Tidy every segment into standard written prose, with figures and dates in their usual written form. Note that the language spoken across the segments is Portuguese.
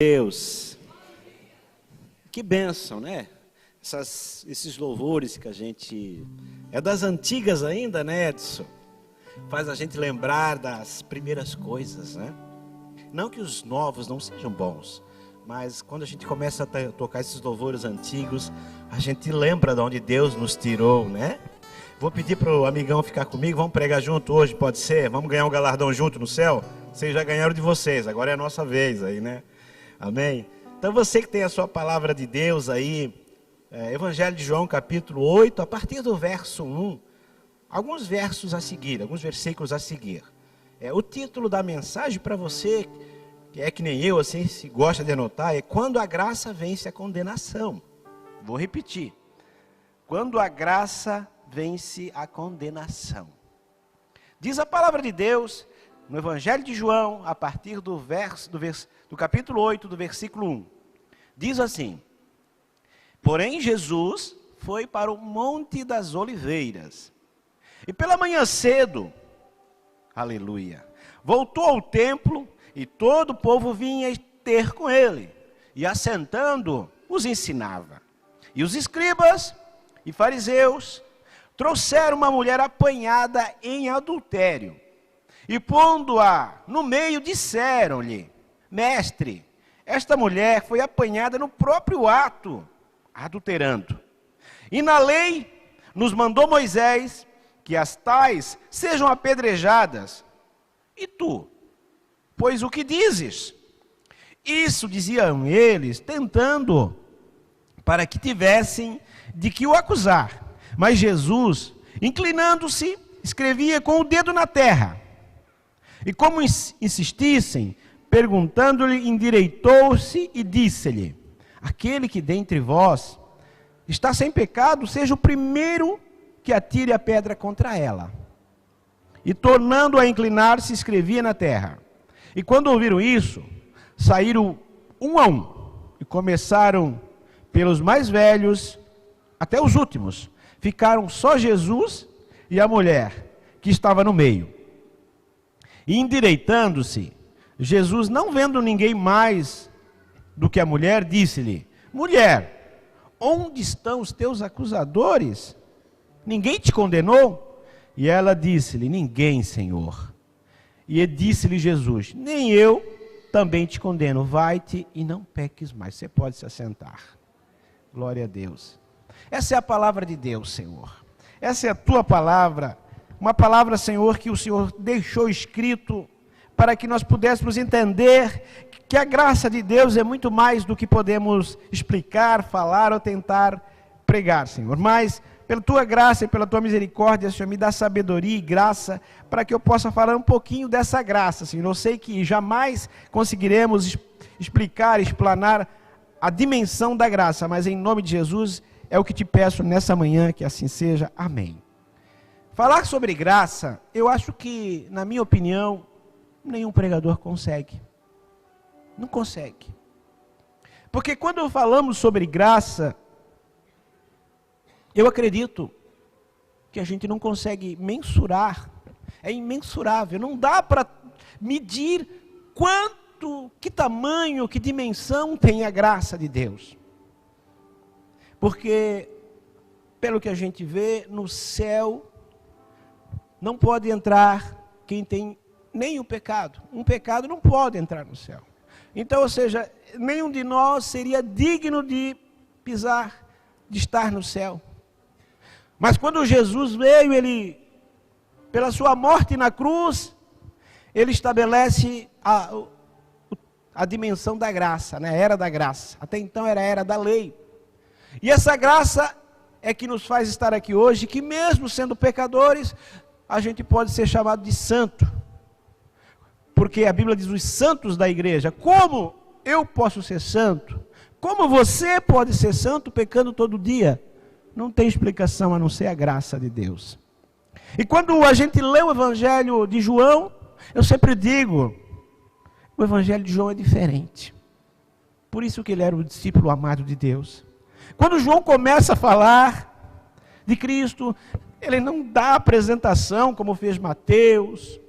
Deus, que bênção, né? Esses louvores que a gente... É das antigas ainda, né, Edson? Faz a gente lembrar das primeiras coisas, né? Não que os novos não sejam bons, mas quando a gente começa a tocar esses louvores antigos, a gente lembra de onde Deus nos tirou, né? Vou pedir para o amigão ficar comigo, vamos pregar junto hoje, pode ser? Vamos ganhar um galardão junto no céu? Vocês já ganharam de vocês, agora é a nossa vez aí, né? Amém? Então você que tem a sua palavra de Deus aí, Evangelho de João capítulo 8, a partir do verso 1, alguns versos a seguir, alguns versículos a seguir. O título da mensagem para você, que é que nem eu, assim, se gosta de anotar, é Quando a Graça Vence a Condenação. Vou repetir. Quando a graça vence a condenação. Diz a palavra de Deus no Evangelho de João, a partir do capítulo 8, do versículo 1. Diz assim: Porém Jesus foi para o Monte das Oliveiras, e pela manhã cedo, aleluia, voltou ao templo, e todo o povo vinha ter com ele, e assentando, os ensinava. E os escribas e fariseus trouxeram uma mulher apanhada em adultério, e pondo-a no meio, disseram-lhe: Mestre, esta mulher foi apanhada no próprio ato, adulterando. E na lei nos mandou Moisés que as tais sejam apedrejadas. E tu, pois o que dizes? Isso diziam eles, tentando, para que tivessem de que o acusar. Mas Jesus, inclinando-se, escrevia com o dedo na terra. E como insistissem, perguntando-lhe, endireitou-se e disse-lhe: Aquele que dentre vós está sem pecado, seja o primeiro que atire a pedra contra ela. E tornando a inclinar-se, escrevia na terra. E quando ouviram isso, saíram um a um, e começaram pelos mais velhos até os últimos. Ficaram só Jesus e a mulher que estava no meio. E endireitando-se, Jesus, não vendo ninguém mais do que a mulher, disse-lhe: Mulher, onde estão os teus acusadores? Ninguém te condenou? E ela disse-lhe: Ninguém, Senhor. E disse-lhe Jesus: Nem eu também te condeno. Vai-te e não peques mais. Você pode se assentar. Glória a Deus. Essa é a palavra de Deus, Senhor. Essa é a tua palavra. Uma palavra, Senhor, que o Senhor deixou escrito para que nós pudéssemos entender que a graça de Deus é muito mais do que podemos explicar, falar ou tentar pregar, Senhor. Mas, pela tua graça e pela tua misericórdia, Senhor, me dá sabedoria e graça para que eu possa falar um pouquinho dessa graça, Senhor. Eu sei que jamais conseguiremos explicar, explanar a dimensão da graça, mas em nome de Jesus é o que te peço nessa manhã, que assim seja. Amém. Falar sobre graça, eu acho que, na minha opinião, nenhum pregador consegue. Não consegue. Porque quando falamos sobre graça, eu acredito que a gente não consegue mensurar. É imensurável. Não dá para medir quanto, que tamanho, que dimensão tem a graça de Deus. Porque, pelo que a gente vê, no céu não pode entrar quem tem nem o pecado. Um pecado não pode entrar no céu. Então, ou seja, nenhum de nós seria digno de pisar, de estar no céu. Mas quando Jesus veio, ele, pela sua morte na cruz, ele estabelece a dimensão da graça, né? A era da graça. Até então era a era da lei. E essa graça é que nos faz estar aqui hoje, que mesmo sendo pecadores, a gente pode ser chamado de santo. Porque a Bíblia diz os santos da igreja. Como eu posso ser santo? Como você pode ser santo pecando todo dia? Não tem explicação a não ser a graça de Deus. E quando a gente lê o Evangelho de João, eu sempre digo, o Evangelho de João é diferente. Por isso que ele era o discípulo amado de Deus. Quando João começa a falar de Cristo, ele não dá apresentação como fez Mateus,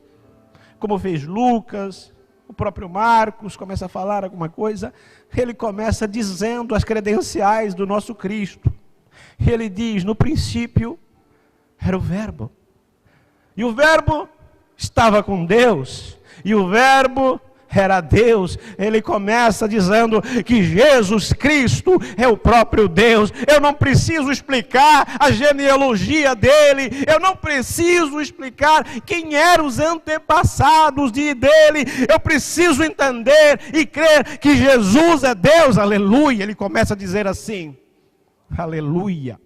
como fez Lucas, o próprio Marcos começa a falar alguma coisa, ele começa dizendo as credenciais do nosso Cristo. Ele diz, no princípio era o Verbo, e o Verbo estava com Deus, e o Verbo era Deus. Ele começa dizendo que Jesus Cristo é o próprio Deus. Eu não preciso explicar a genealogia dele, eu não preciso explicar quem eram os antepassados dele, eu preciso entender e crer que Jesus é Deus, aleluia. Ele começa a dizer assim, aleluia.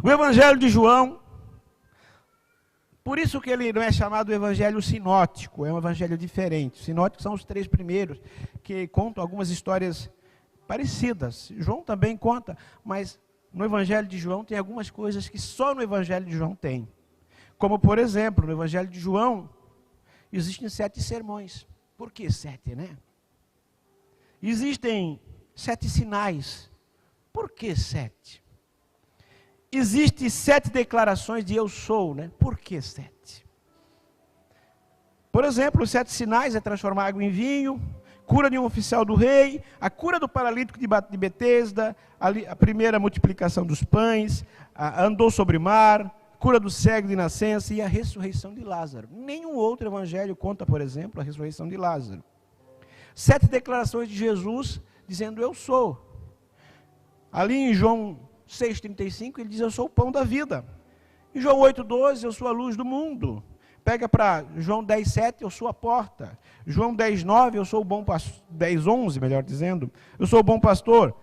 O Evangelho de João, por isso que ele não é chamado Evangelho sinótico, é um evangelho diferente. Sinóticos são os 3 primeiros, que contam algumas histórias parecidas. João também conta, mas no Evangelho de João tem algumas coisas que só no Evangelho de João tem. Como, por exemplo, no Evangelho de João, existem 7 sermões. Por que 7, né? Existem 7 sinais. Por que 7? Existem 7 declarações de eu sou, né? Por que 7? Por exemplo, os 7 sinais é transformar água em vinho, cura de um oficial do rei, a cura do paralítico de Betesda, a primeira multiplicação dos pães, andou sobre o mar, cura do cego de nascença e a ressurreição de Lázaro. Nenhum outro evangelho conta, por exemplo, a ressurreição de Lázaro. 7 declarações de Jesus dizendo eu sou. Ali em João 6,35, ele diz, eu sou o pão da vida. Em João 8,12, eu sou a luz do mundo. Pega para João 10,7, eu sou a porta. João 10,9, eu sou o bom pastor. 10,11, melhor dizendo, eu sou o bom pastor.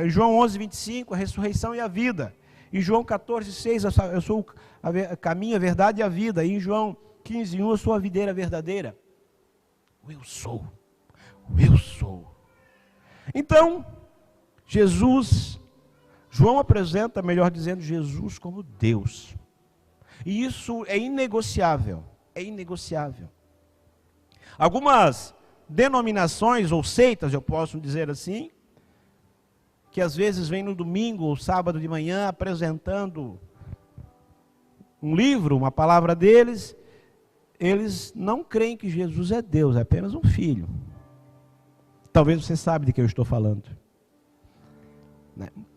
João 11,25, a ressurreição e a vida. Em João 14,6, eu sou o caminho, a verdade e a vida. E em João 15,1, eu sou a videira verdadeira. O eu sou. O eu sou. Então, João apresenta, melhor dizendo, Jesus como Deus. E isso é inegociável. É inegociável. Algumas denominações ou seitas, eu posso dizer assim, que às vezes vêm no domingo ou sábado de manhã apresentando um livro, uma palavra deles, eles não creem que Jesus é Deus, é apenas um filho. Talvez você saiba de que eu estou falando.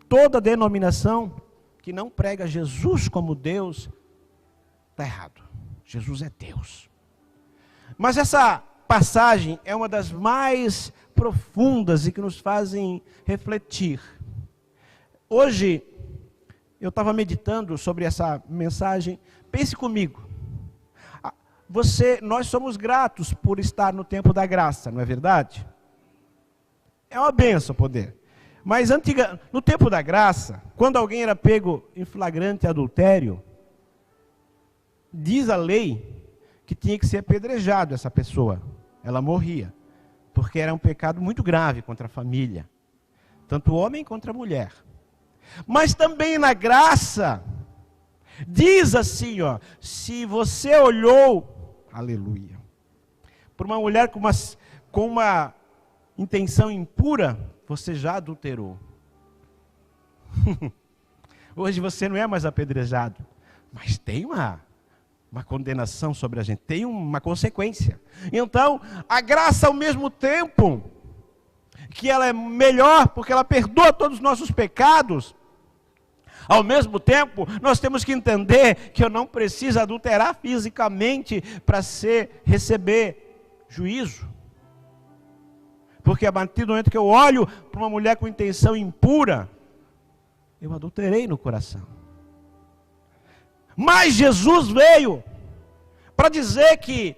Toda denominação que não prega Jesus como Deus, está errado. Jesus é Deus. Mas essa passagem é uma das mais profundas e que nos fazem refletir. Hoje, eu estava meditando sobre essa mensagem. Pense comigo. Nós somos gratos por estar no tempo da graça, não é verdade? É uma bênção poder. Mas no tempo da graça, quando alguém era pego em flagrante adultério, diz a lei que tinha que ser apedrejado essa pessoa. Ela morria, porque era um pecado muito grave contra a família, tanto o homem contra a mulher. Mas também na graça, diz assim, se você olhou, aleluia, para uma mulher com uma intenção impura, você já adulterou. Hoje você não é mais apedrejado, mas tem uma condenação sobre a gente, tem uma consequência. Então, a graça ao mesmo tempo que ela é melhor, porque ela perdoa todos os nossos pecados, ao mesmo tempo, nós temos que entender que eu não preciso adulterar fisicamente para receber juízo. Porque a partir do momento que eu olho para uma mulher com intenção impura, eu adulterei no coração. Mas Jesus veio para dizer que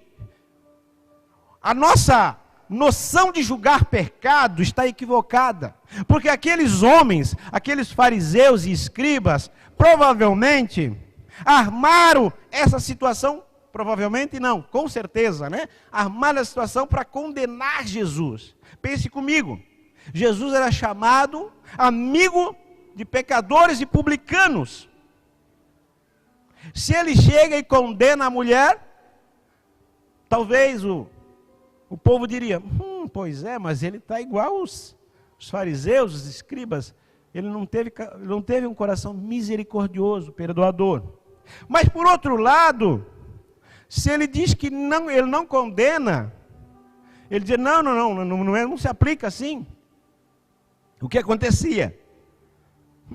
a nossa noção de julgar pecado está equivocada. Porque aqueles homens, aqueles fariseus e escribas, provavelmente armaram essa situação, provavelmente não, com certeza, né? Armaram a situação para condenar Jesus. Pense comigo, Jesus era chamado amigo de pecadores e publicanos. Se ele chega e condena a mulher, talvez o povo diria, pois é, mas ele está igual os fariseus, os escribas, ele não teve um coração misericordioso, perdoador. Mas por outro lado, Se ele diz que não, ele não condena, ele diz, não se aplica assim. O que acontecia?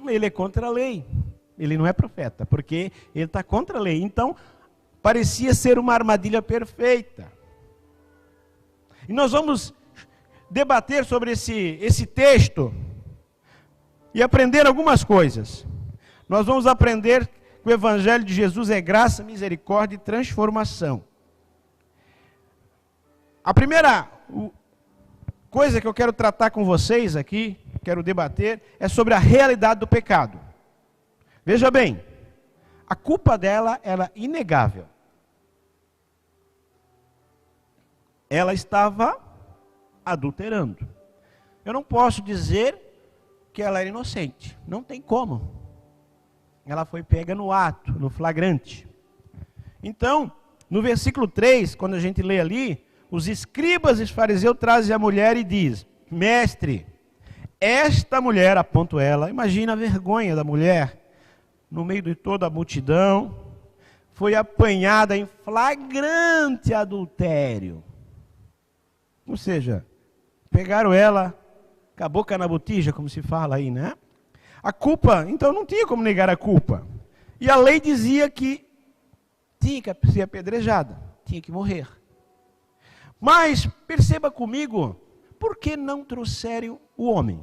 Ele é contra a lei. Ele não é profeta, porque ele está contra a lei. Então, parecia ser uma armadilha perfeita. E nós vamos debater sobre esse texto e aprender algumas coisas. Nós vamos aprender que o Evangelho de Jesus é graça, misericórdia e transformação. A primeira coisa que eu quero tratar com vocês aqui, quero debater, é sobre a realidade do pecado. Veja bem, a culpa dela era inegável. Ela estava adulterando. Eu não posso dizer que ela era inocente. Não tem como. Ela foi pega no ato, no flagrante. Então, no versículo 3, quando a gente lê ali, os escribas e os fariseus trazem a mulher e diz: mestre, esta mulher, aponto ela, imagina a vergonha da mulher, no meio de toda a multidão, foi apanhada em flagrante adultério. Ou seja, pegaram ela com a boca na botija, como se fala aí, né? A culpa, então não tinha como negar a culpa. E a lei dizia que tinha que ser apedrejada, tinha que morrer. Mas, perceba comigo, por que não trouxeram o homem?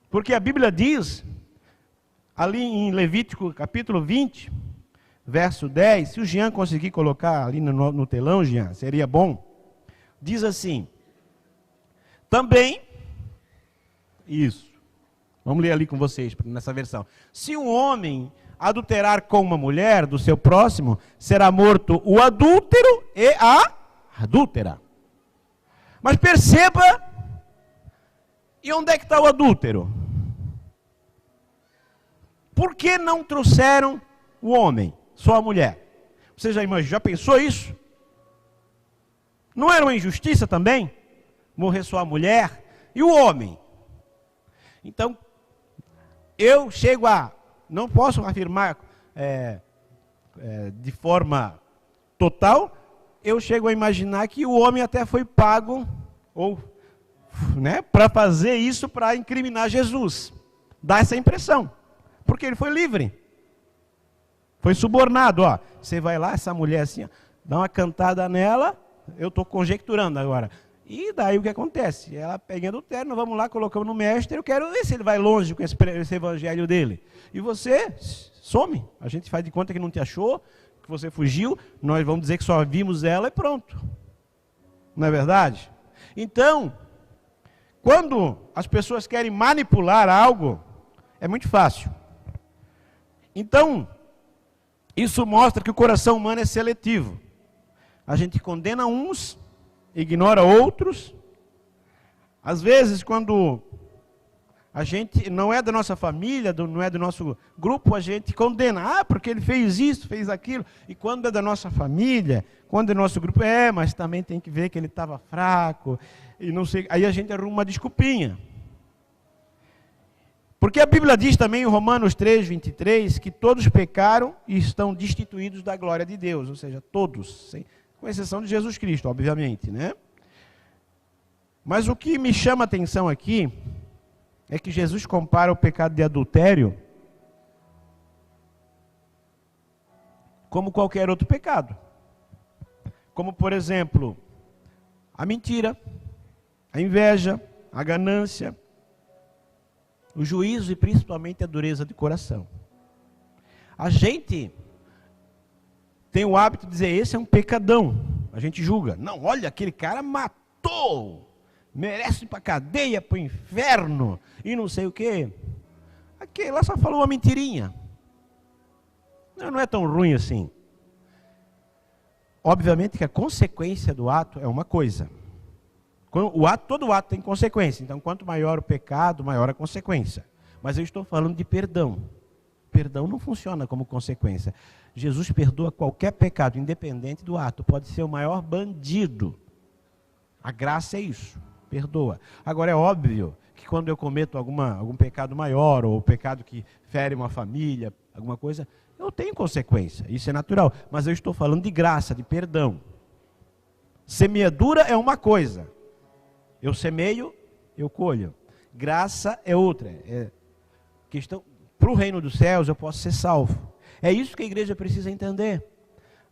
Porque a Bíblia diz, ali em Levítico capítulo 20, verso 10, se o Jean conseguir colocar ali no telão, Jean, seria bom. Diz assim, também, isso, vamos ler ali com vocês, nessa versão. Se um homem adulterar com uma mulher do seu próximo, será morto o adúltero e a adúltera. Mas perceba, e onde é que está o adúltero? Por que não trouxeram o homem, só a mulher? Você já pensou isso? Não era uma injustiça também? Morrer só a mulher e o homem? Então, eu chego a, não posso afirmar de forma total, eu chego a imaginar que o homem até foi pago, ou, né, para fazer isso, para incriminar Jesus. Dá essa impressão, porque ele foi livre. Foi subornado, ó. Você vai lá, essa mulher assim, ó, dá uma cantada nela, eu estou conjecturando agora. E daí o que acontece? Ela pegando o terno, vamos lá, colocamos no mestre, eu quero ver se ele vai longe com esse evangelho dele. E você some, a gente faz de conta que não te achou, que você fugiu, nós vamos dizer que só vimos ela e pronto. Não é verdade? Então, quando as pessoas querem manipular algo, é muito fácil. Então, isso mostra que o coração humano é seletivo. A gente condena uns, ignora outros. Às vezes, quando a gente não é da nossa família, não é do nosso grupo, a gente condena. Ah, porque ele fez isso, fez aquilo. E quando é da nossa família, quando é do nosso grupo, mas também tem que ver que ele estava fraco. E não sei. Aí a gente arruma uma desculpinha. Porque a Bíblia diz também em Romanos 3, 23, que todos pecaram e estão destituídos da glória de Deus. Ou seja, todos, com exceção de Jesus Cristo, obviamente, né? Mas o que me chama a atenção aqui é que Jesus compara o pecado de adultério como qualquer outro pecado. Como, por exemplo, a mentira, a inveja, a ganância, o juízo e principalmente a dureza de coração. A gente tem o hábito de dizer, esse é um pecadão. A gente julga. Não, olha, aquele cara matou, merece ir para a cadeia, para o inferno, e não sei o quê. Aquele lá só falou uma mentirinha. Não é tão ruim assim. Obviamente que a consequência do ato é uma coisa. Todo ato tem consequência. Então, quanto maior o pecado, maior a consequência. Mas eu estou falando de perdão. Perdão não funciona como consequência. Jesus perdoa qualquer pecado, independente do ato. Pode ser o maior bandido. A graça é isso, perdoa. Agora é óbvio que quando eu cometo algum pecado maior, ou pecado que fere uma família, alguma coisa, eu tenho consequência, isso é natural. Mas eu estou falando de graça, de perdão. Semeadura é uma coisa. Eu semeio, eu colho. Graça é outra. Questão, para o reino dos céus eu posso ser salvo. É isso que a igreja precisa entender.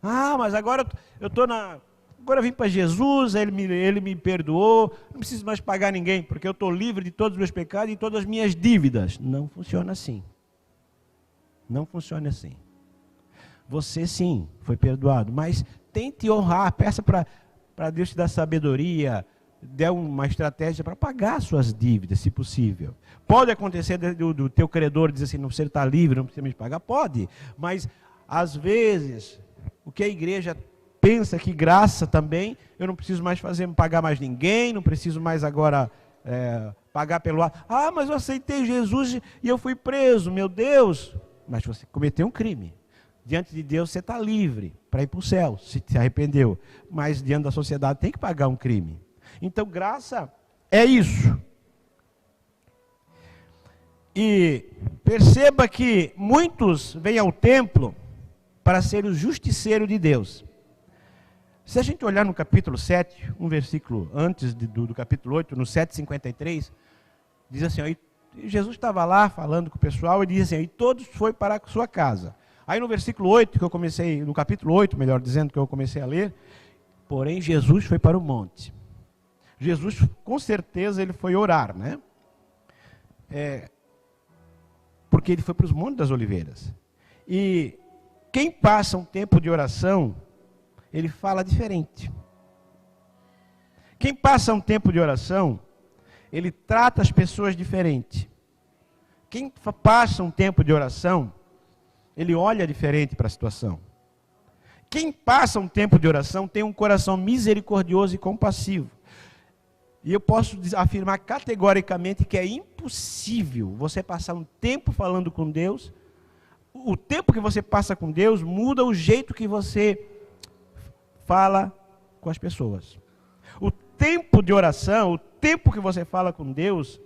Ah, mas agora eu estou agora eu vim para Jesus, ele me perdoou, não preciso mais pagar ninguém, porque eu estou livre de todos os meus pecados e todas as minhas dívidas. Não funciona assim. Não funciona assim. Você sim, foi perdoado, mas tente honrar, peça para Deus te dar sabedoria, dê uma estratégia para pagar suas dívidas, se possível. Pode acontecer do teu credor dizer assim, não, você está livre, não precisa me pagar? Pode, mas às vezes, o que a igreja pensa que graça também, eu não preciso mais pagar mais ninguém, não preciso mais agora pagar pelo ar. Ah, mas eu aceitei Jesus e eu fui preso, meu Deus. Mas você cometeu um crime. Diante de Deus você está livre para ir para o céu, se arrependeu. Mas diante da sociedade tem que pagar um crime. Então graça é isso. E perceba que muitos vêm ao templo para ser o justiceiro de Deus. Se a gente olhar no capítulo 7, um versículo antes do capítulo 8, no 7:53, diz assim, ó, Jesus estava lá falando com o pessoal e diz assim, e todos foi para a sua casa. Aí no versículo 8, no capítulo 8, melhor dizendo, que eu comecei a ler, porém Jesus foi para o monte. Jesus, com certeza, ele foi orar, né? Porque ele foi para os Montes das Oliveiras. E quem passa um tempo de oração, ele fala diferente. Quem passa um tempo de oração, ele trata as pessoas diferente. Quem passa um tempo de oração, ele olha diferente para a situação. Quem passa um tempo de oração tem um coração misericordioso e compassivo. E eu posso afirmar categoricamente que é impossível você passar um tempo falando com Deus. O tempo que você passa com Deus muda o jeito que você fala com as pessoas. O tempo de oração, o tempo que você fala com Deus,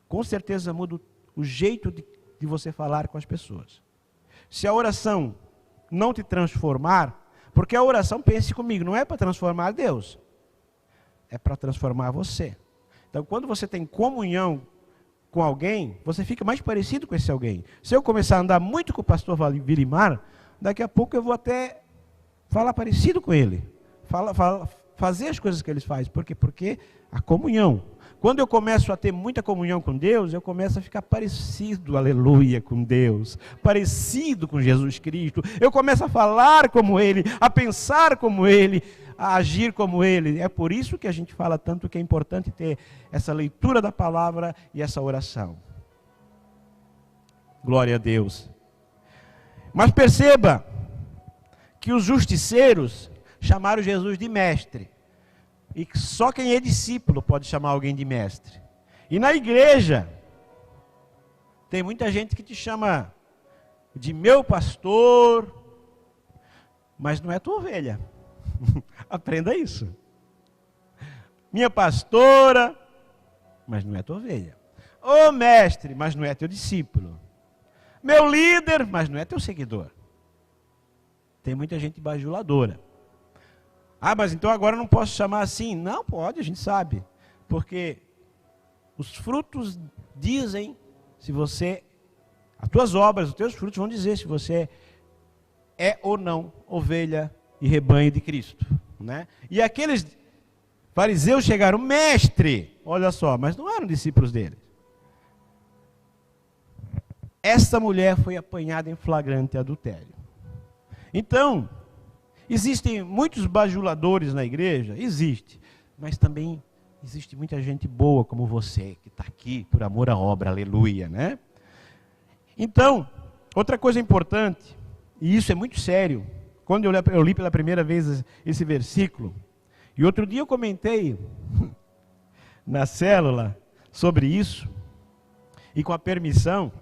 com certeza muda o jeito de você falar com as pessoas. Se a oração não te transformar, porque a oração, pense comigo, não é para transformar Deus, é para transformar você. Então, quando você tem comunhão com alguém, você fica mais parecido com esse alguém. Se eu começar a andar muito com o pastor Vilimar, daqui a pouco eu vou até falar parecido com ele. Fazer as coisas que ele faz. Por quê? Porque a comunhão. Quando eu começo a ter muita comunhão com Deus, eu começo a ficar parecido, aleluia, com Deus. Parecido com Jesus Cristo. Eu começo a falar como Ele, a pensar como Ele, a agir como Ele. É por isso que a gente fala tanto que é importante ter essa leitura da palavra e essa oração. Glória a Deus. Mas perceba que os justiceiros chamaram Jesus de mestre. E só quem é discípulo pode chamar alguém de mestre. E na igreja, tem muita gente que te chama de meu pastor, mas não é tua ovelha. Aprenda isso. Minha pastora, mas não é tua ovelha. Ô mestre, mas não é teu discípulo. Meu líder, mas não é teu seguidor. Tem muita gente bajuladora. Ah, mas então agora eu não posso chamar assim? Não, pode, a gente sabe. Porque os frutos dizem se você, as tuas obras, os teus frutos vão dizer se você é ou não ovelha e rebanho de Cristo, né? E aqueles fariseus chegaram, mestre, olha só, mas não eram discípulos dele. Esta mulher foi apanhada em flagrante adultério. Então, existem muitos bajuladores na igreja? Existe. Mas também existe muita gente boa como você, que está aqui por amor à obra, aleluia, né? Então, outra coisa importante, e isso é muito sério, quando eu li pela primeira vez esse versículo, e outro dia eu comentei na célula sobre isso, e com a permissão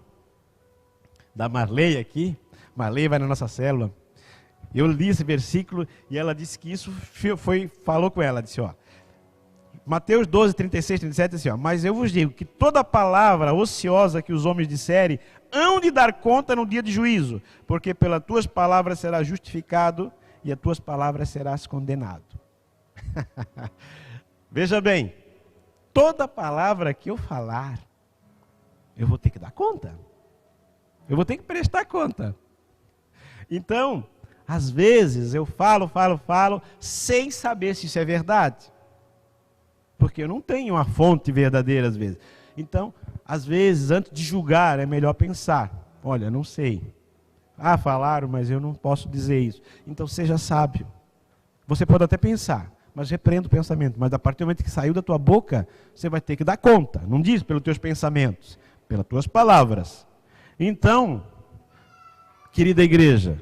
da Marley aqui, Marley vai na nossa célula, eu li esse versículo e ela disse que isso falou com ela, disse, ó, Mateus 12, 36, 37, assim, ó, mas eu vos digo que toda palavra ociosa que os homens disserem, hão de dar conta no dia de juízo, porque pelas tuas palavras serás justificado e as tuas palavras serás condenado. Veja bem, toda palavra que eu falar, eu vou ter que dar conta. Eu vou ter que prestar conta. Então, às vezes eu falo, sem saber se isso é verdade. Porque eu não tenho uma fonte verdadeira às vezes. Então, às vezes, antes de julgar, é melhor pensar. Olha, não sei. Ah, falaram, mas eu não posso dizer isso. Então, seja sábio. Você pode até pensar, mas repreenda o pensamento. Mas a partir do momento que saiu da tua boca, você vai ter que dar conta. Não diz pelos teus pensamentos, pelas tuas palavras. Então, querida igreja,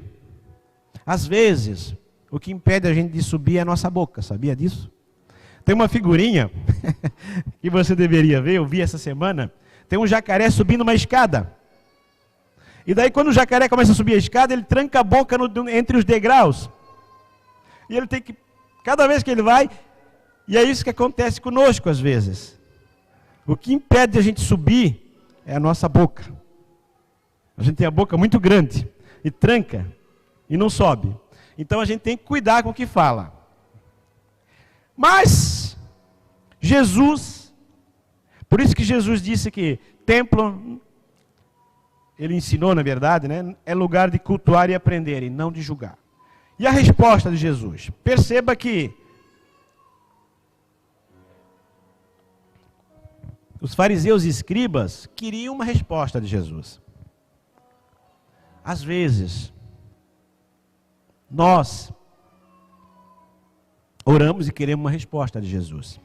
às vezes, o que impede a gente de subir é a nossa boca. Sabia disso? Tem uma figurinha que você deveria ver, eu vi essa semana. Tem um jacaré subindo uma escada. E daí quando o jacaré começa a subir a escada, ele tranca a boca entre os degraus. E ele tem que, cada vez que ele vai, e é isso que acontece conosco às vezes. O que impede a gente subir é a nossa boca. A gente tem a boca muito grande, e tranca, e não sobe. Então a gente tem que cuidar com o que fala. Mas, Jesus, por isso que Jesus disse que templo, ele ensinou na verdade, né, é lugar de cultuar e aprender, e não de julgar. E a resposta de Jesus? Perceba que os fariseus e escribas queriam uma resposta de Jesus. Às vezes, nós oramos e queremos uma resposta de Jesus.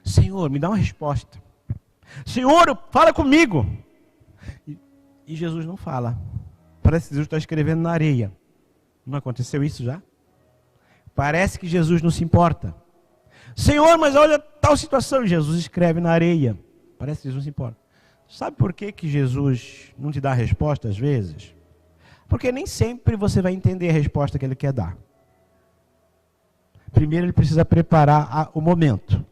Senhor, me dá uma resposta. Senhor, fala comigo. E Jesus não fala. Parece que Jesus está escrevendo na areia. Não aconteceu isso já? Parece que Jesus não se importa. Senhor, mas olha tal situação. Jesus escreve na areia. Parece que Jesus não se importa. Sabe por que Jesus não te dá a resposta às vezes? Porque nem sempre você vai entender a resposta que ele quer dar. Primeiro ele precisa preparar o momento.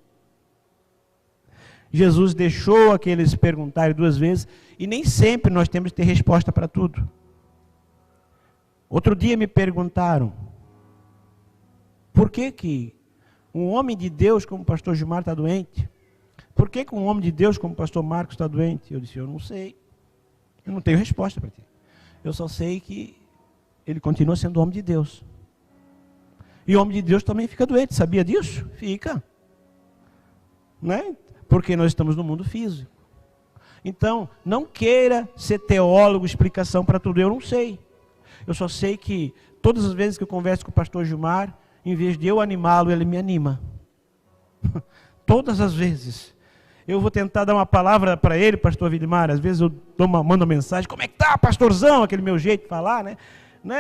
Jesus deixou aqueles perguntarem 2 vezes e nem sempre nós temos que ter resposta para tudo. Outro dia me perguntaram, por que um homem de Deus como o pastor Gilmar está doente? Por que um homem de Deus como o pastor Marcos está doente? Eu disse, eu não sei. Eu não tenho resposta para ti. Eu só sei que ele continua sendo homem de Deus. E o homem de Deus também fica doente, sabia disso? Fica. Né? Porque nós estamos no mundo físico. Então, não queira ser teólogo, explicação para tudo. Eu não sei. Eu só sei que todas as vezes que eu converso com o pastor Gilmar, em vez de eu animá-lo, ele me anima. Todas as vezes. Eu vou tentar dar uma palavra para ele, pastor Vilimar. Às vezes eu mando uma mensagem. Como é que tá, pastorzão? Aquele meu jeito de falar, né?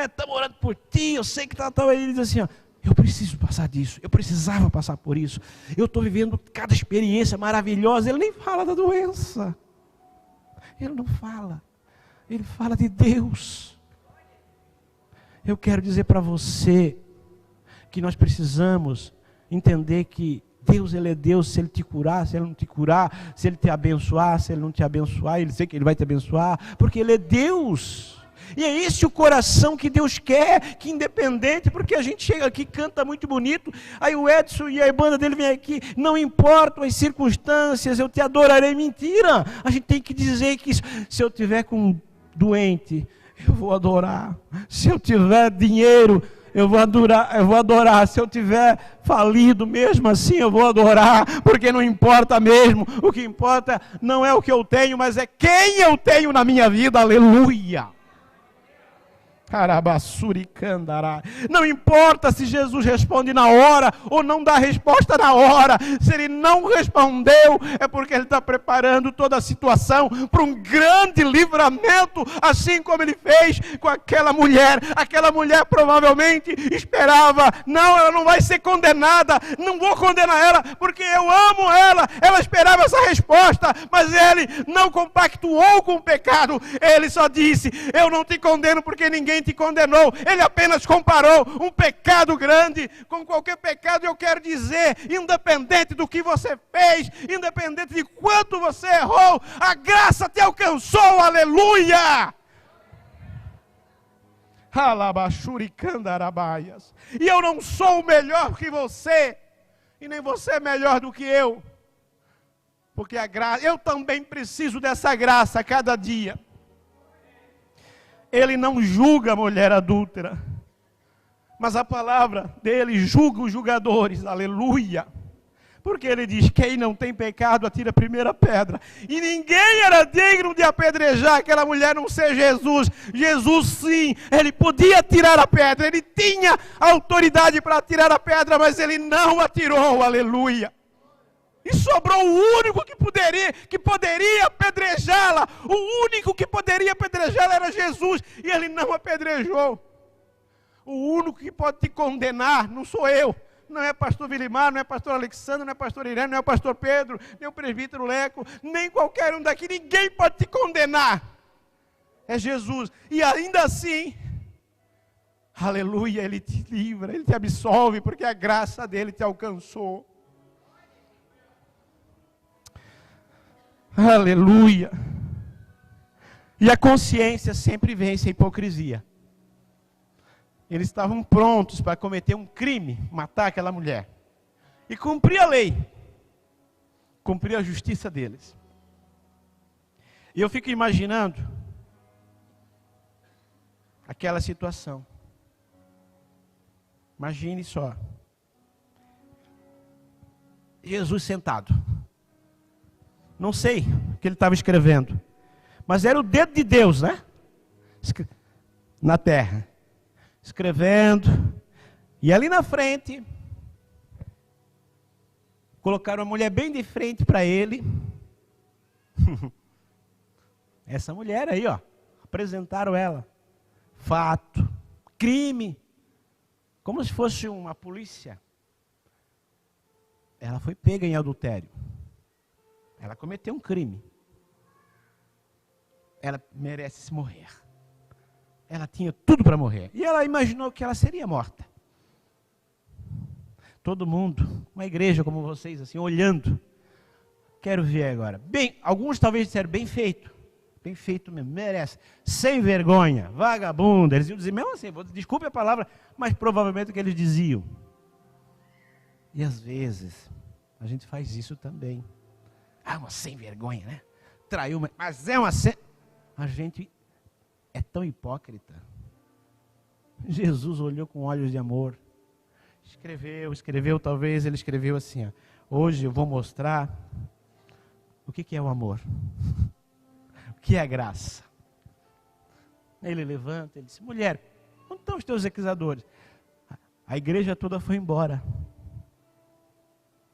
Estamos orando por ti, eu sei que tá. Ele diz assim, ó, eu preciso passar disso, eu precisava passar por isso. Eu estou vivendo cada experiência maravilhosa. Ele nem fala da doença. Ele não fala. Ele fala de Deus. Eu quero dizer para você que nós precisamos entender que Deus, Ele é Deus. Se Ele te curar, se Ele não te curar, se Ele te abençoar, se Ele não te abençoar, Ele sei que Ele vai te abençoar, porque Ele é Deus. E é esse o coração que Deus quer, que independente, porque a gente chega aqui, canta muito bonito, aí o Edson e a banda dele vem aqui, não importam as circunstâncias, eu te adorarei. Mentira! A gente tem que dizer que se eu tiver com doente, eu vou adorar. Se eu tiver dinheiro, eu vou adorar. Se eu tiver falido, mesmo assim eu vou adorar, porque não importa mesmo. O que importa não é o que eu tenho, mas é quem eu tenho na minha vida. Aleluia! Não importa se Jesus responde na hora ou não dá resposta na hora. Se ele não respondeu, é porque ele está preparando toda a situação para um grande livramento, assim como ele fez com aquela mulher. Aquela mulher provavelmente esperava, não, ela não vai ser condenada, não vou condenar ela, porque eu amo ela, ela esperava essa resposta, mas ele não compactuou com o pecado. Ele só disse: eu não te condeno porque ninguém te condenou. Ele apenas comparou um pecado grande com qualquer pecado. Eu quero dizer, independente do que você fez, independente de quanto você errou, a graça te alcançou, aleluia! E eu não sou melhor que você, e nem você é melhor do que eu, porque a graça, eu também preciso dessa graça a cada dia. Ele não julga a mulher adúltera, mas a palavra dele julga os julgadores, aleluia. Porque ele diz: quem não tem pecado, atira a primeira pedra. E ninguém era digno de apedrejar aquela mulher, a não ser Jesus. Jesus sim, ele podia tirar a pedra, ele tinha autoridade para tirar a pedra, mas ele não atirou, aleluia. E sobrou o único que poderia apedrejá-la. O único que poderia apedrejá-la era Jesus, e ele não apedrejou. O único que pode te condenar não sou eu. Não é pastor Vilimar, não é pastor Alexandre, não é pastor Irene, não é pastor Pedro, nem o presbítero Leco, nem qualquer um daqui. Ninguém pode te condenar. É Jesus. E ainda assim, aleluia, ele te livra, ele te absolve, porque a graça dele te alcançou. Aleluia. E a consciência sempre vence a hipocrisia. Eles estavam prontos para cometer um crime, matar aquela mulher. E cumprir a lei. Cumprir a justiça deles. E eu fico imaginando aquela situação. Imagine só. Jesus sentado. Não sei o que ele estava escrevendo. Mas era o dedo de Deus, né? Na terra. Escrevendo, e ali na frente, colocaram a mulher bem de frente para ele. Essa mulher aí, ó, apresentaram ela. Fato, crime, como se fosse uma polícia. Ela foi pega em adultério. Ela cometeu um crime. Ela merece morrer. Ela tinha tudo para morrer. E ela imaginou que ela seria morta. Todo mundo, uma igreja como vocês, assim, olhando. Quero ver agora. Bem, alguns talvez disseram: bem feito. Bem feito mesmo, merece. Sem vergonha, vagabundo. Eles iam dizer mesmo assim, desculpe a palavra, mas provavelmente o que eles diziam. E às vezes, a gente faz isso também. Ah, uma sem vergonha, né? Traiu, mas é uma sem... A gente é tão hipócrita. Jesus olhou com olhos de amor. Escreveu, talvez ele escreveu assim, ó: hoje eu vou mostrar o que é o amor. O que é a graça. Ele levanta, ele disse: mulher, onde estão os teus acusadores? A igreja toda foi embora.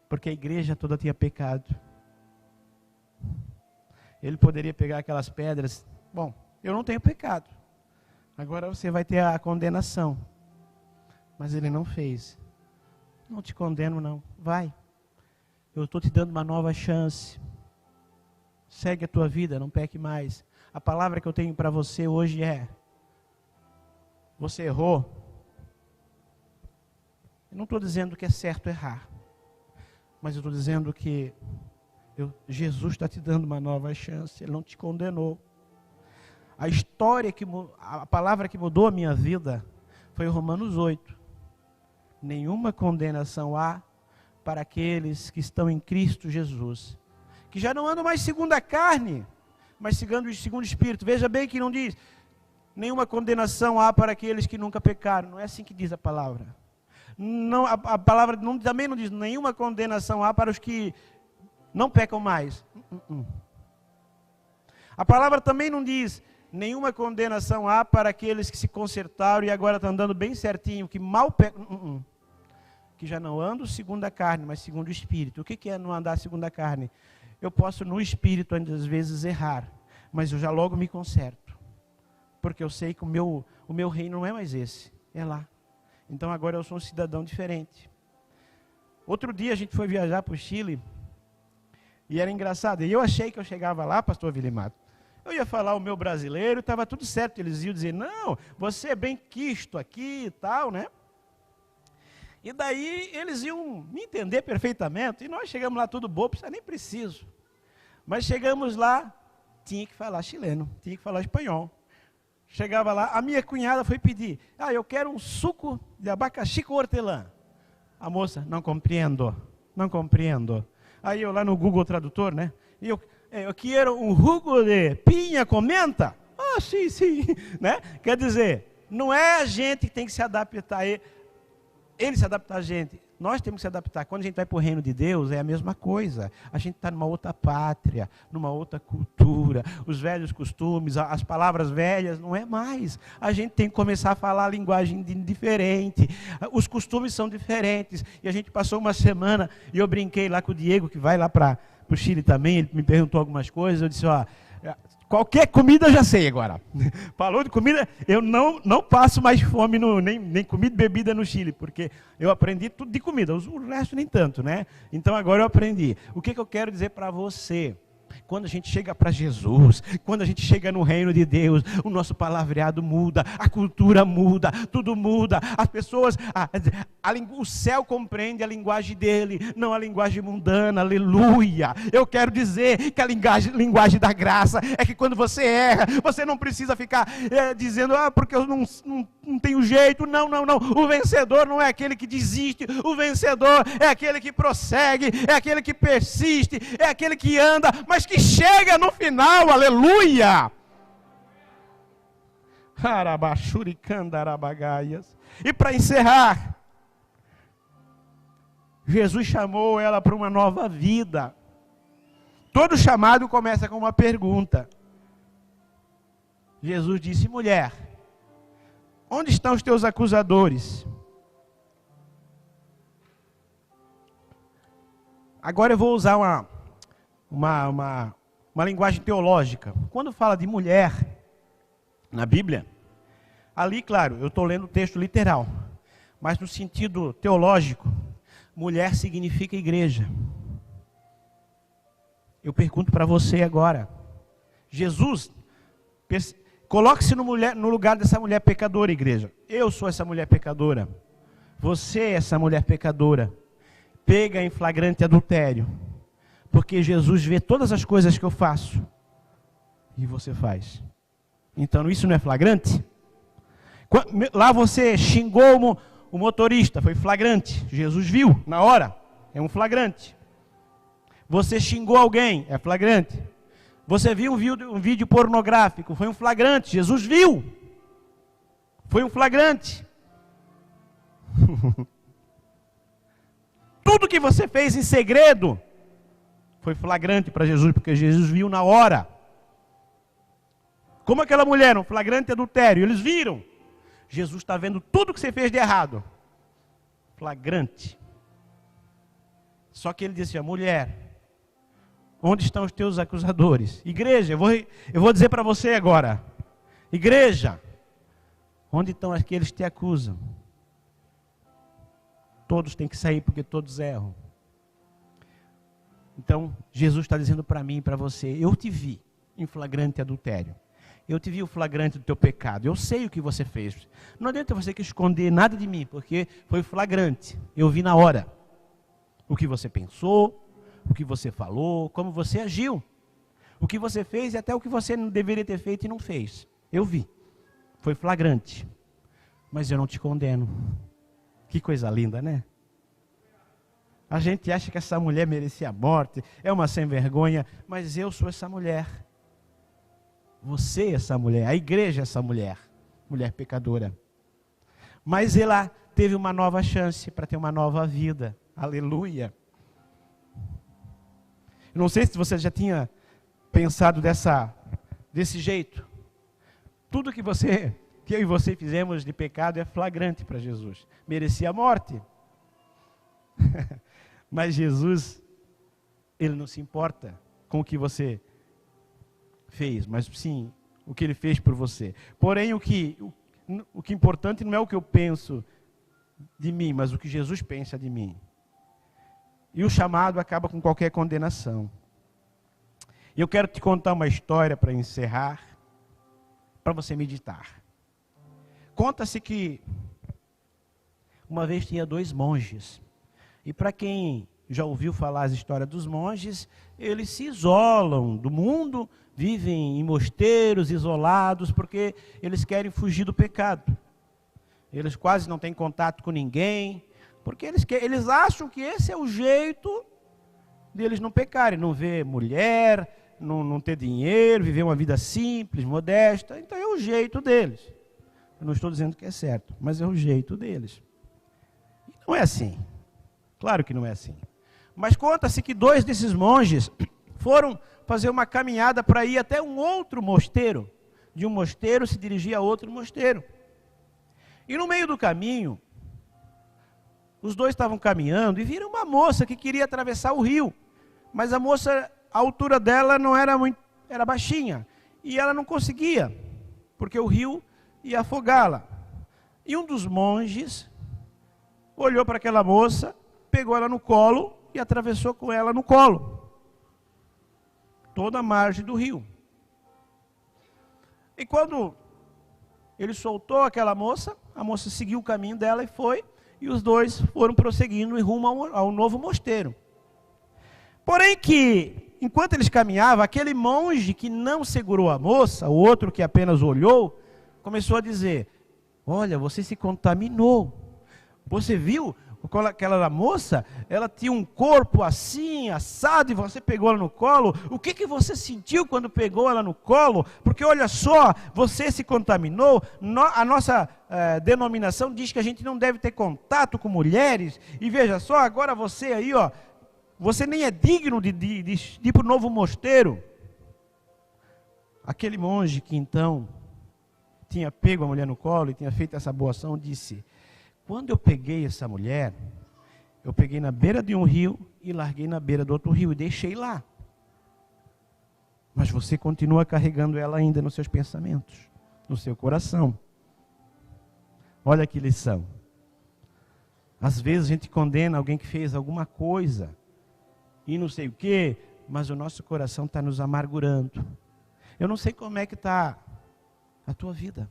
Porque a igreja toda tinha pecado. Ele poderia pegar aquelas pedras. Bom, eu não tenho pecado. Agora você vai ter a condenação. Mas ele não fez. Não te condeno não. Vai. Eu estou te dando uma nova chance. Segue a tua vida, não peque mais. A palavra que eu tenho para você hoje é: você errou. Eu não estou dizendo que é certo errar. Mas eu estou dizendo que Jesus está te dando uma nova chance. Ele não te condenou. A palavra que mudou a minha vida foi Romanos 8. Nenhuma condenação há para aqueles que estão em Cristo Jesus, que já não andam mais segundo a carne, mas segundo o Espírito. Veja bem que não diz: nenhuma condenação há para aqueles que nunca pecaram. Não é assim que diz a palavra. Não, a palavra também não diz: nenhuma condenação há para os que não pecam mais. A palavra também não diz: nenhuma condenação há para aqueles que se consertaram e agora estão andando bem certinho, que mal pecam. Que já não andam segundo a carne, mas segundo o Espírito. O que é não andar segundo a carne? Eu posso no Espírito, às vezes, errar, mas eu já logo me conserto. Porque eu sei que o meu reino não é mais esse, é lá. Então agora eu sou um cidadão diferente. Outro dia a gente foi viajar para o Chile, E era engraçado. E eu achei que eu chegava lá, pastor Vilimato, eu ia falar o meu brasileiro, estava tudo certo. Eles iam dizer, não, você é bem quisto aqui e tal, né? E daí eles iam me entender perfeitamente. E nós chegamos lá tudo bobo, nem preciso. Mas chegamos lá, tinha que falar chileno, tinha que falar espanhol. Chegava lá, a minha cunhada foi pedir, eu quero um suco de abacaxi com hortelã. A moça, não compreendo. Aí eu lá no Google Tradutor, né? E eu quero um jugo de pinha com menta. Ah, sim, né? Quer dizer, não é a gente que tem que se adaptar, ele se adaptar a gente. Nós temos que se adaptar. Quando a gente vai para o reino de Deus, é a mesma coisa. A gente está numa outra pátria, numa outra cultura. Os velhos costumes, as palavras velhas, não é mais. A gente tem que começar a falar a linguagem diferente. Os costumes são diferentes. E a gente passou uma semana, e eu brinquei lá com o Diego, que vai lá para o Chile também. Ele me perguntou algumas coisas. Eu disse, qualquer comida eu já sei agora. Falou de comida, eu não passo mais fome, nem comida e bebida no Chile, porque eu aprendi tudo de comida, o resto nem tanto, né? Então agora eu aprendi. O que eu quero dizer para você? Quando a gente chega para Jesus, quando a gente chega no reino de Deus, o nosso palavreado muda, a cultura muda, tudo muda. As pessoas, o céu compreende a linguagem dele, não a linguagem mundana, aleluia. Eu quero dizer que a linguagem da graça é que quando você erra, você não precisa ficar dizendo, porque eu não tenho jeito. Não. O vencedor não é aquele que desiste, o vencedor é aquele que prossegue, é aquele que persiste, é aquele que anda, mas que chega no final, aleluia. E para encerrar, Jesus chamou ela para uma nova vida. Todo chamado começa com uma pergunta. Jesus disse, mulher, onde estão os teus acusadores? Agora eu vou usar uma linguagem teológica. Quando fala de mulher na Bíblia, ali, claro, eu estou lendo o texto literal, mas no sentido teológico, mulher significa igreja. Eu pergunto para você agora, Jesus, coloque-se no lugar dessa mulher pecadora, igreja. Eu sou essa mulher pecadora, você é essa mulher pecadora, pega em flagrante adultério. Porque Jesus vê todas as coisas que eu faço. E você faz. Então isso não é flagrante? Lá você xingou o motorista, foi flagrante. Jesus viu na hora, é um flagrante. Você xingou alguém, é flagrante. Você viu um vídeo pornográfico, foi um flagrante. Jesus viu. Foi um flagrante. Tudo que você fez em segredo foi flagrante para Jesus, porque Jesus viu na hora. Como aquela mulher, um flagrante adultério, eles viram. Jesus está vendo tudo que você fez de errado. Flagrante. Só que ele disse, mulher, onde estão os teus acusadores? Igreja, eu vou dizer para você agora. Igreja, onde estão aqueles que te acusam? Todos têm que sair porque todos erram. Então, Jesus está dizendo para mim e para você, eu te vi em flagrante adultério. Eu te vi o flagrante do teu pecado. Eu sei o que você fez. Não adianta você que esconder nada de mim, porque foi flagrante. Eu vi na hora. O que você pensou, o que você falou, como você agiu. O que você fez e até o que você não deveria ter feito e não fez. Eu vi. Foi flagrante. Mas eu não te condeno. Que coisa linda, né? A gente acha que essa mulher merecia a morte, é uma sem vergonha, mas eu sou essa mulher. Você é essa mulher, a igreja é essa mulher, mulher pecadora. Mas ela teve uma nova chance para ter uma nova vida. Aleluia. Eu não sei se você já tinha pensado desse jeito. Tudo que eu e você fizemos de pecado é flagrante para Jesus. Merecia a morte. Mas Jesus, Ele não se importa com o que você fez, mas sim o que Ele fez por você. Porém, o que é importante não é o que eu penso de mim, mas o que Jesus pensa de mim. E o chamado acaba com qualquer condenação. Eu quero te contar uma história para encerrar, para você meditar. Conta-se que uma vez tinha 2 monges. E para quem já ouviu falar as histórias dos monges, eles se isolam do mundo, vivem em mosteiros, isolados, porque eles querem fugir do pecado. Eles quase não têm contato com ninguém, porque eles acham que esse é o jeito deles não pecarem, não ver mulher, não ter dinheiro, viver uma vida simples, modesta. Então é o jeito deles. Eu não estou dizendo que é certo, mas é o jeito deles. E não é assim. Claro que não é assim. Mas conta-se que 2 desses monges foram fazer uma caminhada para ir até um outro mosteiro. De um mosteiro se dirigir a outro mosteiro. E no meio do caminho, os 2 estavam caminhando e viram uma moça que queria atravessar o rio. Mas a moça, a altura dela não era muito, era baixinha. E ela não conseguia, porque o rio ia afogá-la. E um dos monges olhou para aquela moça, pegou ela no colo e atravessou com ela no colo toda a margem do rio. E quando ele soltou aquela moça, a moça seguiu o caminho dela e foi, e os 2 foram prosseguindo em rumo ao novo mosteiro. Porém que, enquanto eles caminhavam, aquele monge que não segurou a moça, o outro que apenas olhou, começou a dizer: olha, você se contaminou. Você viu aquela moça? Ela tinha um corpo assim, assado, e você pegou ela no colo. O que você sentiu quando pegou ela no colo? Porque olha só, você se contaminou. A nossa denominação diz que a gente não deve ter contato com mulheres. E veja só, agora você aí, ó, você nem é digno de ir para o novo mosteiro. Aquele monge que então tinha pego a mulher no colo e tinha feito essa boa ação, disse: quando eu peguei essa mulher, eu peguei na beira de um rio e larguei na beira do outro rio e deixei lá. Mas você continua carregando ela ainda nos seus pensamentos, no seu coração. Olha que lição. Às vezes a gente condena alguém que fez alguma coisa e não sei o quê, mas o nosso coração está nos amargurando. Eu não sei como é que está a tua vida.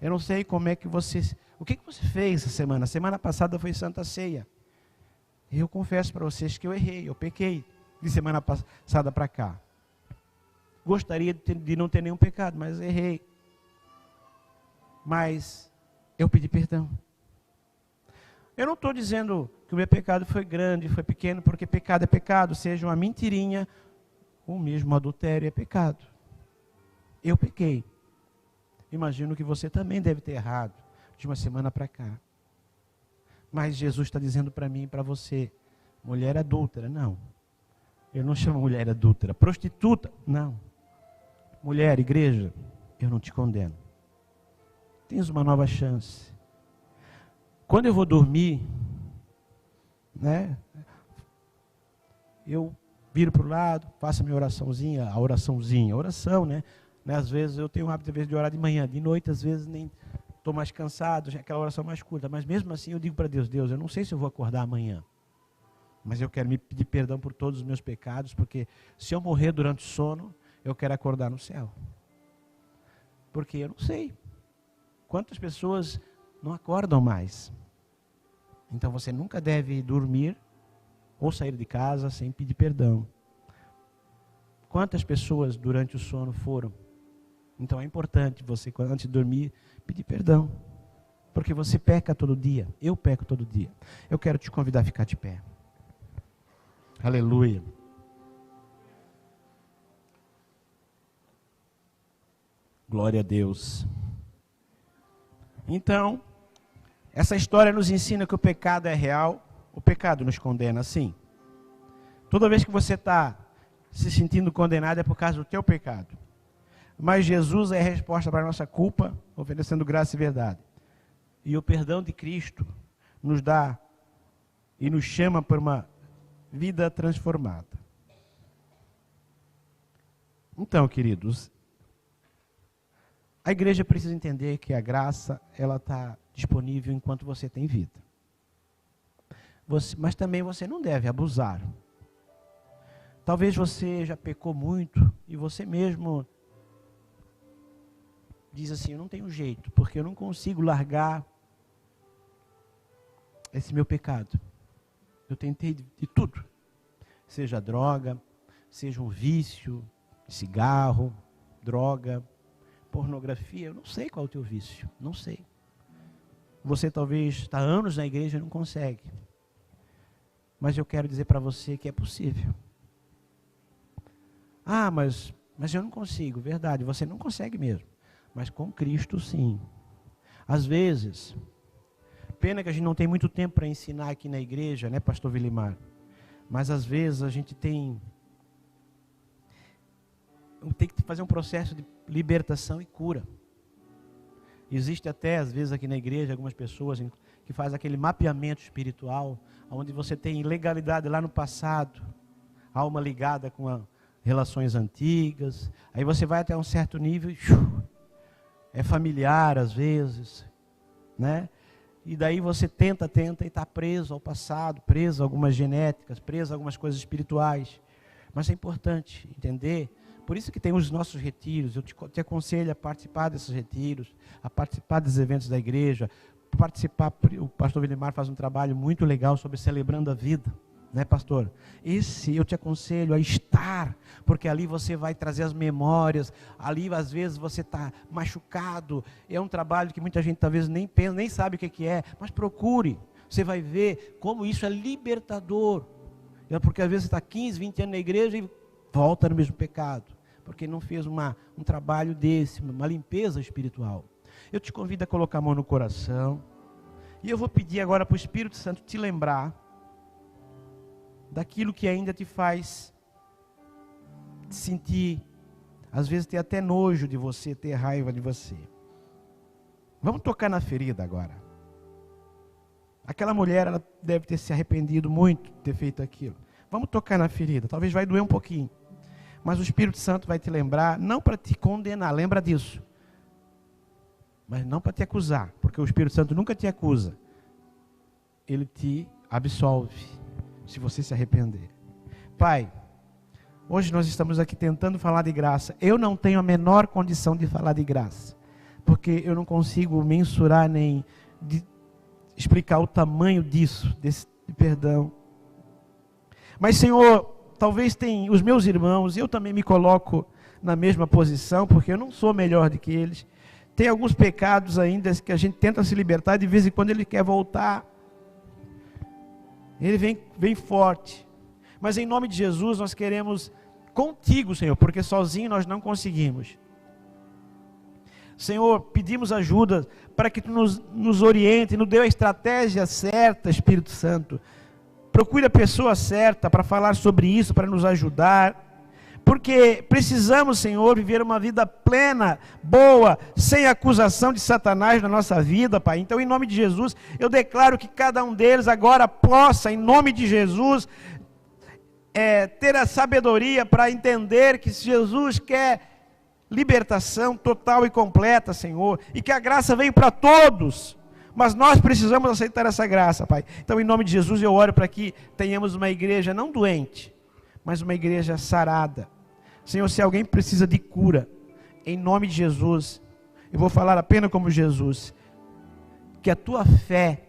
Eu não sei como é que você... O que você fez essa semana? A semana passada foi Santa Ceia. Eu confesso para vocês que eu errei, eu pequei de semana passada para cá. Gostaria de não ter nenhum pecado, mas errei. Mas eu pedi perdão. Eu não estou dizendo que o meu pecado foi grande, foi pequeno, porque pecado é pecado, seja uma mentirinha, ou mesmo adultério é pecado. Eu pequei. Imagino que você também deve ter errado de uma semana para cá. Mas Jesus está dizendo para mim e para você: mulher adúltera, não. Eu não chamo mulher adúltera. Prostituta, não. Mulher, igreja, eu não te condeno. Tens uma nova chance. Quando eu vou dormir, né, eu viro para o lado, faço a minha oraçãozinha, oração, né? Às vezes eu tenho o hábito de orar de manhã, de noite às vezes nem estou mais cansado, já aquela oração mais curta, mas mesmo assim eu digo para Deus: Deus, eu não sei se eu vou acordar amanhã, mas eu quero me pedir perdão por todos os meus pecados, porque se eu morrer durante o sono, eu quero acordar no céu. Porque eu não sei quantas pessoas não acordam mais. Então você nunca deve dormir ou sair de casa sem pedir perdão. Quantas pessoas durante o sono foram? Então é importante você, antes de dormir, pedir perdão. Porque você peca todo dia. Eu peco todo dia. Eu quero te convidar a ficar de pé. Aleluia. Glória a Deus. Então, essa história nos ensina que o pecado é real. O pecado nos condena, sim. Toda vez que você está se sentindo condenado é por causa do teu pecado. Mas Jesus é a resposta para a nossa culpa, oferecendo graça e verdade. E o perdão de Cristo nos dá e nos chama para uma vida transformada. Então, queridos, a igreja precisa entender que a graça, ela está disponível enquanto você tem vida. Mas também você não deve abusar. Talvez você já pecou muito e você mesmo diz assim, eu não tenho jeito, porque eu não consigo largar esse meu pecado. Eu tentei de tudo, seja droga, seja um vício, cigarro, droga, pornografia, eu não sei qual é o teu vício, não sei. Você talvez está há anos na igreja e não consegue. Mas eu quero dizer para você que é possível. Ah, mas eu não consigo, verdade, você não consegue mesmo. Mas com Cristo sim. Às vezes, pena que a gente não tem muito tempo para ensinar aqui na igreja, né, pastor Vilimar? Mas às vezes a gente tem que fazer um processo de libertação e cura. Existe até, às vezes, aqui na igreja, algumas pessoas que fazem aquele mapeamento espiritual, onde você tem ilegalidade lá no passado, alma ligada com relações antigas, aí você vai até um certo nível, é familiar às vezes, né? E daí você tenta e está preso ao passado, preso a algumas genéticas, preso a algumas coisas espirituais. Mas é importante entender. Por isso que tem os nossos retiros. Eu te aconselho a participar desses retiros, a participar dos eventos da igreja, participar. O pastor Vilimar faz um trabalho muito legal sobre celebrando a vida, né, pastor? Esse eu te aconselho a estar, porque ali você vai trazer as memórias. Ali às vezes você está machucado. É um trabalho que muita gente talvez nem pensa, nem sabe o que é, mas procure. Você vai ver como isso é libertador. Porque às vezes você está 15, 20 anos na igreja e volta no mesmo pecado, porque não fez um trabalho desse, uma limpeza espiritual. Eu te convido a colocar a mão no coração, e eu vou pedir agora para o Espírito Santo te lembrar daquilo que ainda te faz sentir, às vezes ter até nojo de você, ter raiva de você. Vamos tocar na ferida agora. Aquela mulher, ela deve ter se arrependido muito de ter feito aquilo. Vamos tocar na ferida, talvez vai doer um pouquinho. Mas o Espírito Santo vai te lembrar, não para te condenar, lembra disso. Mas não para te acusar, porque o Espírito Santo nunca te acusa. Ele te absolve, se você se arrepender. Pai, hoje nós estamos aqui tentando falar de graça. Eu não tenho a menor condição de falar de graça, porque eu não consigo mensurar nem explicar o tamanho disso, desse perdão. Mas, Senhor, talvez tem os meus irmãos, eu também me coloco na mesma posição, porque eu não sou melhor do que eles. Tem alguns pecados ainda que a gente tenta se libertar, de vez em quando ele quer voltar. Ele vem forte. Mas em nome de Jesus nós queremos contigo, Senhor, porque sozinho nós não conseguimos. Senhor, pedimos ajuda para que tu nos oriente, nos dê a estratégia certa, Espírito Santo. Procure a pessoa certa para falar sobre isso, para nos ajudar. Porque precisamos, Senhor, viver uma vida plena, boa, sem acusação de Satanás na nossa vida, Pai. Então, em nome de Jesus, eu declaro que cada um deles agora possa, em nome de Jesus, ter a sabedoria para entender que Jesus quer libertação total e completa, Senhor. E que a graça vem para todos. Mas nós precisamos aceitar essa graça, Pai. Então, em nome de Jesus, eu oro para que tenhamos uma igreja não doente, mas uma igreja sarada. Senhor, se alguém precisa de cura, em nome de Jesus, eu vou falar apenas como Jesus, que a tua fé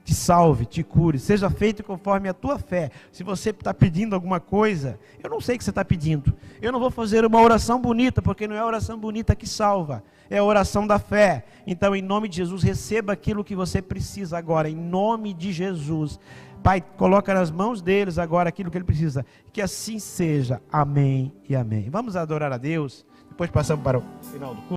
te salve, te cure, seja feito conforme a tua fé. Se você está pedindo alguma coisa, eu não sei o que você está pedindo, eu não vou fazer uma oração bonita, porque não é a oração bonita que salva, é a oração da fé. Então, em nome de Jesus, receba aquilo que você precisa agora, em nome de Jesus. Pai, coloca nas mãos deles agora aquilo que ele precisa, que assim seja, amém e amém. Vamos adorar a Deus, depois passamos para o final do culto.